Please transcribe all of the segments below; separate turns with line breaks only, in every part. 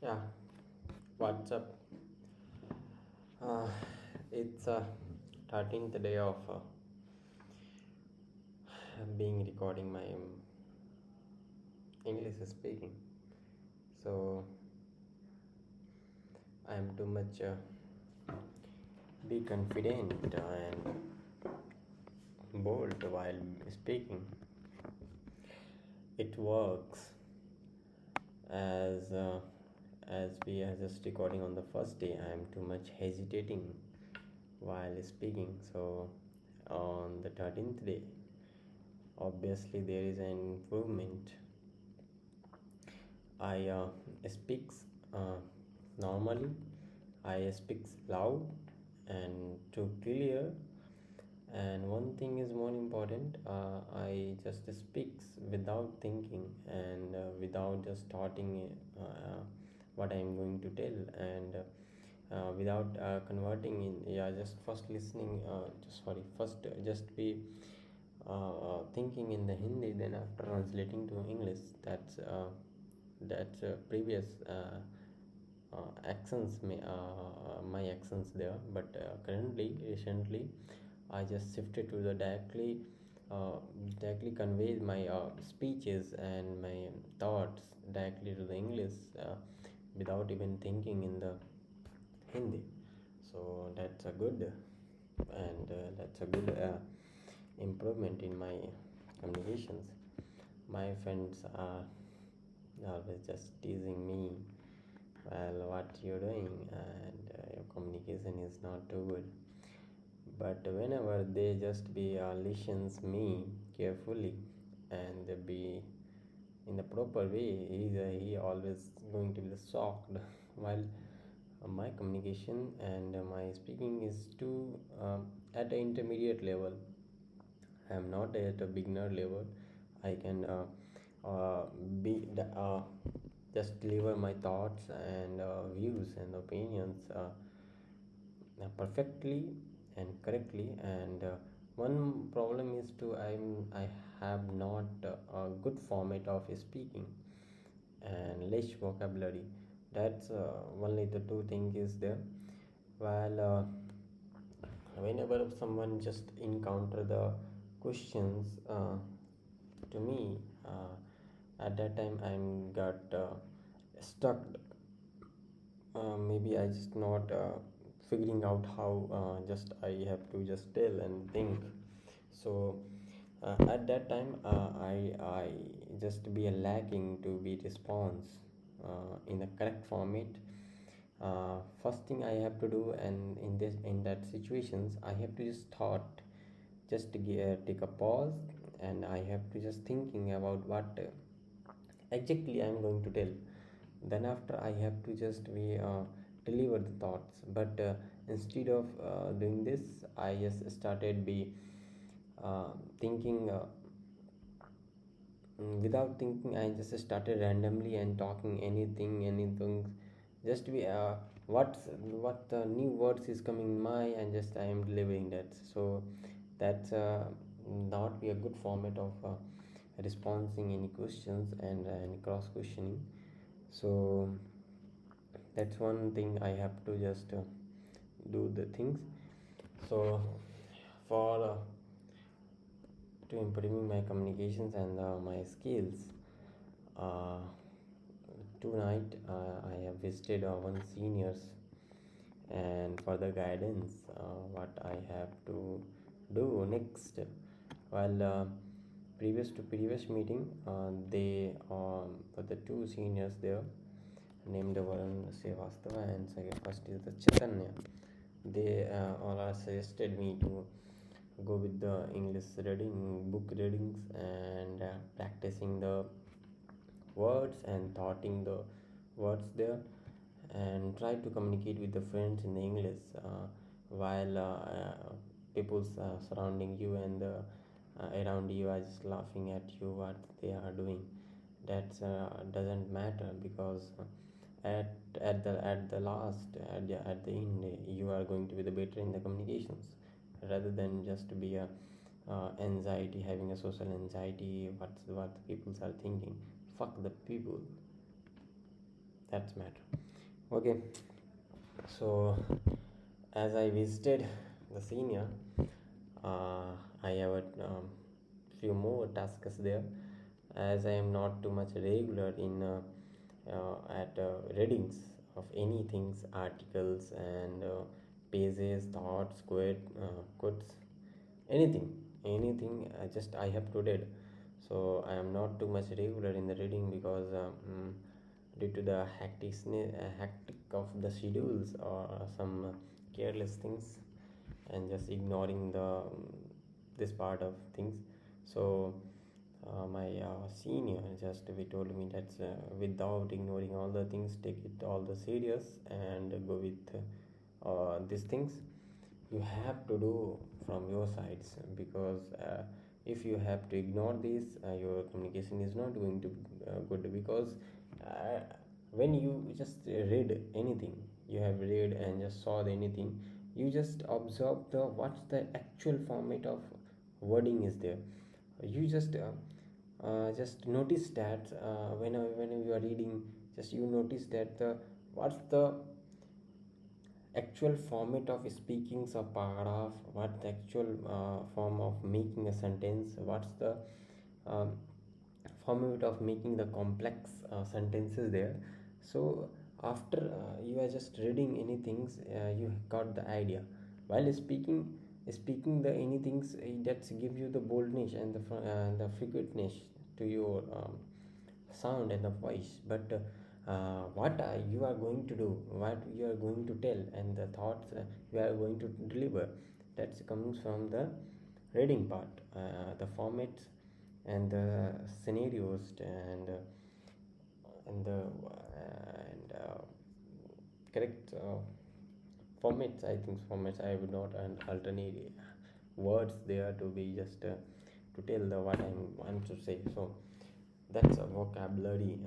Yeah, what's up? Uh, it's 13th day of being recording my English speaking. So I am too much be confident and bold while speaking. It works as we are just recording on the first day. I am too much hesitating while speaking. So on the 13th day, obviously there is an improvement. I speaks normally. I speaks loud and too clear. And one thing is more important. I just speaks without thinking and without just starting what I am going to tell and without converting in. Yeah, just first listening. Just sorry. First, just be thinking in the Hindi, then after translating to English. That's previous accents my accents there, but currently recently I just shifted to the directly convey my speeches and my thoughts directly to the English without even thinking in the Hindi. So that's a good and that's a good improvement in my communications. My friends are always just teasing me, well, what you're doing, and your communication is not too good. But whenever they just be listens me carefully and they be in the proper way, he always going to be shocked while my communication and my speaking is too at an intermediate level. I am not at a beginner level. I can uh, be just deliver my thoughts and views and opinions perfectly and correctly. And one problem is to I have not a good format of speaking and less vocabulary. That's only the two thing is there. While whenever someone just encounter the questions to me, at that time I'm got stuck. Maybe I just not figuring out how just I have to just tell and think. So at that time I just be a lacking to be response in the correct format. First thing I have to do, and in that situations I have to just thought, just to take a pause, and I have to just thinking about what exactly I'm going to tell. Then after I have to just be deliver the thoughts. But instead of doing this, I just started be thinking without thinking. I just started randomly and talking anything just be what the new words is coming in my, and just I am delivering that. So that's not be a good format of responding any questions and any cross questioning. So that's one thing I have to just do the things. So for to improving my communications and my skills, uh, tonight I have visited one seniors and for the guidance what I have to do next. While previous to previous meeting, they for the two seniors there named Varun Srivastava and second first is the Chaitanya. They all are suggested me to go with the English reading, book readings, and practicing the words and thoughting the words there, and try to communicate with the friends in the English while people surrounding you and around you are just laughing at you what they are doing. That doesn't matter, because at the last, at the end, you are going to be the better in the communications, rather than just to be a anxiety, having a social anxiety, what the people are thinking. Fuck the people. That's matter. Okay, so as I visited the senior, uh, I have a few more tasks there, as I am not too much regular in at readings of anything, articles and pages, thoughts, quotes, anything, just I have to read. So I am not too much regular in the reading because due to the hectic of the schedules or some careless things, and just ignoring the this part of things. So my senior just we told me that without ignoring all the things, take it all the serious and go with these things you have to do from your sides, because if you have to ignore this, your communication is not going to good, because uh, when you just read anything, you have read and just saw anything, you just observe the what's the actual format of wording is there. You just notice that when you are reading, just you notice that the what's the actual format of speaking a paragraph, what the actual form of making a sentence, what's the um, format of making the complex sentences there. So after you are just reading anything, you got the idea. While speaking the anything, that give you the boldness and the frequentness to your sound and the voice. But what you are going to do, what you are going to tell, and the thoughts you are going to deliver, that comes from the reading part. The formats and the scenarios and the and correct formats, I think formats, I would not an alternate words there to be just to tell the what I want to say. So that's a vocabulary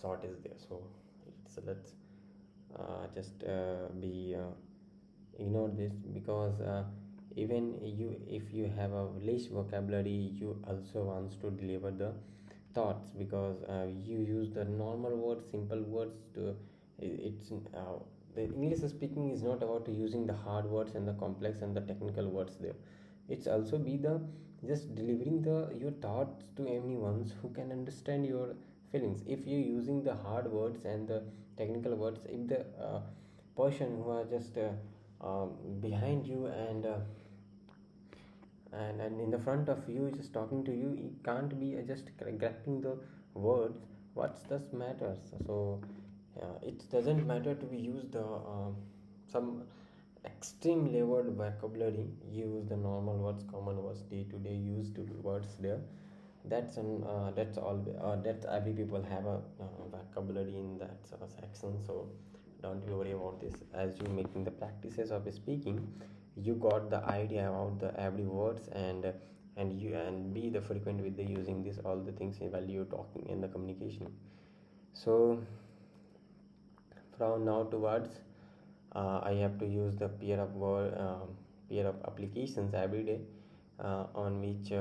sort is there. So let's just be ignore this, because even you, if you have a less vocabulary, you also wants to deliver the thoughts, because you use the normal words, simple words to it's the English speaking is not about using the hard words and the complex and the technical words there. It's also be the just delivering the your thoughts to anyone who can understand your feelings. If you're using the hard words and the technical words, if the person who are just behind you and in the front of you just talking to you, you can't be just grasping the words, what's this matters. So it doesn't matter to be use the some extreme leveled vocabulary, use the normal words, common words, day to day used words there. That's all. That's every people have a vocabulary in that section. So don't you worry about this. As you making the practices of speaking, you got the idea about the every words, and you and be the frequent with the using this all the things while you talking in the communication. So from now towards, I have to use the pair of applications every day, on which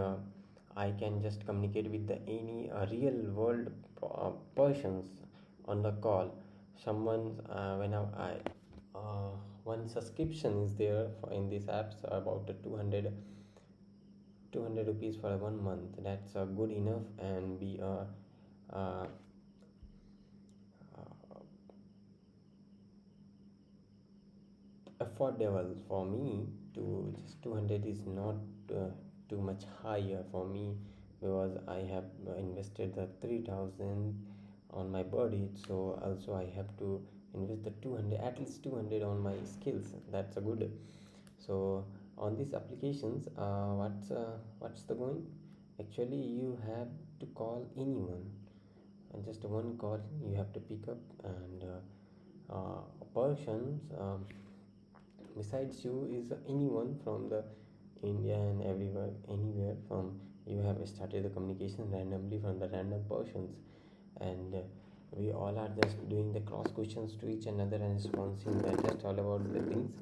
I can just communicate with the any real world persons on the call. Someone when one subscription is there for in these apps about the 200 rupees for 1 month. That's good enough and be uh, affordable for me. To just 200 is not too much higher for me, because I have invested the 3000 on my body. So also I have to invest the 200, at least 200 on my skills. That's a good. So on these applications, what's the going, actually you have to call anyone, and just one call you have to pick up, and persons besides you is anyone from the India and everywhere anywhere from, you have started the communication randomly from the random persons, and we all are just doing the cross questions to each another and responding that just all about the things.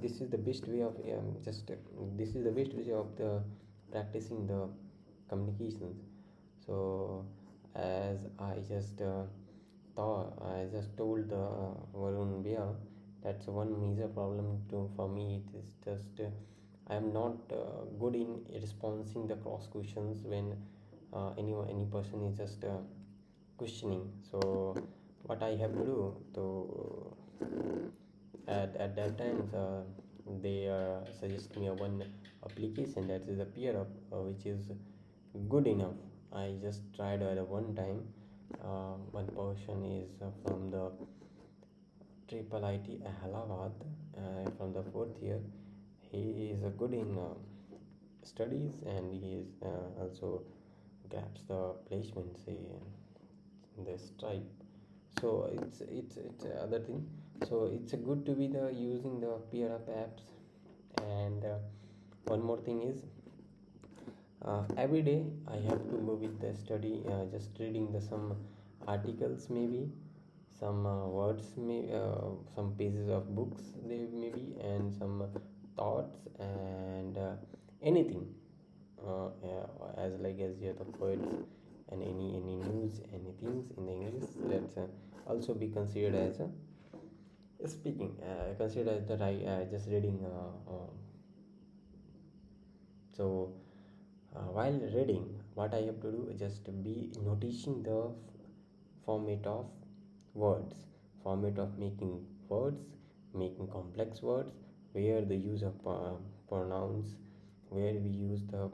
This is the best way of just this is the best way of the practicing the communications. So as I just thought I just told Varun Bia, that's one major problem to for me. It is just I am not good in responding the cross questions when any person is just questioning. So what I have to do to at that time they suggest me a one application that is a peer up which is good enough. I just tried at one time. One person is from the triple IT Allahabad from the fourth year. He is good in studies and he is also grabs the placements in the stripe. So it's other thing. So it's good to be the using the peer up apps. And one more thing is every day I have to go with the study, just reading the some articles, maybe some words, some pages of books they maybe, and some thoughts, and anything as like as the poets, and any news, any things in the English, that's also be considered as a speaking, considered as the just reading. So while reading, what I have to do is just be noticing the format of words, format of making words, making complex words, where the use of pronouns, where we use the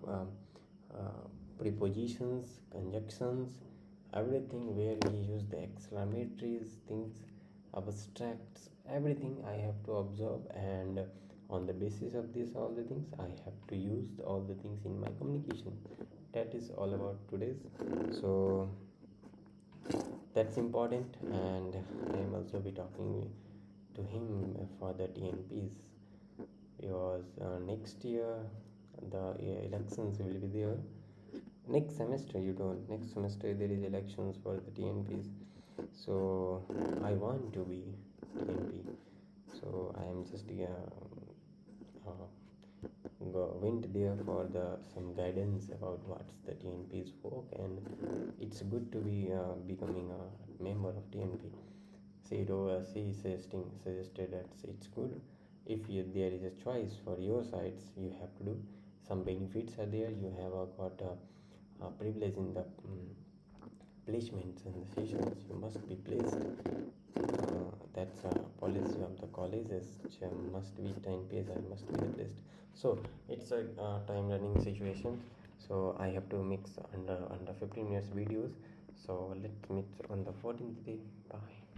prepositions, conjunctions, everything, where we use the exclamatories, things, abstracts, everything I have to observe, and on the basis of this all the things I have to use all the things in my communication. That is all about today's. So that's important, and I am also be talking to him for the TNPs, because next year the elections will be there. Next semester, you don't, next semester there is elections for the TNPs. So I want to be TNP. So I am just uh, went there for the some guidance about what's the TNP's work, and it's good to be becoming a member of TNP. She suggested that it's good if there is a choice for your sides, you have to do. Some benefits are there. You have got a privilege in the placements and the sessions. You must be placed. That's a policy of the colleges, which must be 10 pages and must be placed. So it's a time running situation. So I have to mix under 15 minutes videos. So let's meet on the 14th day. Bye.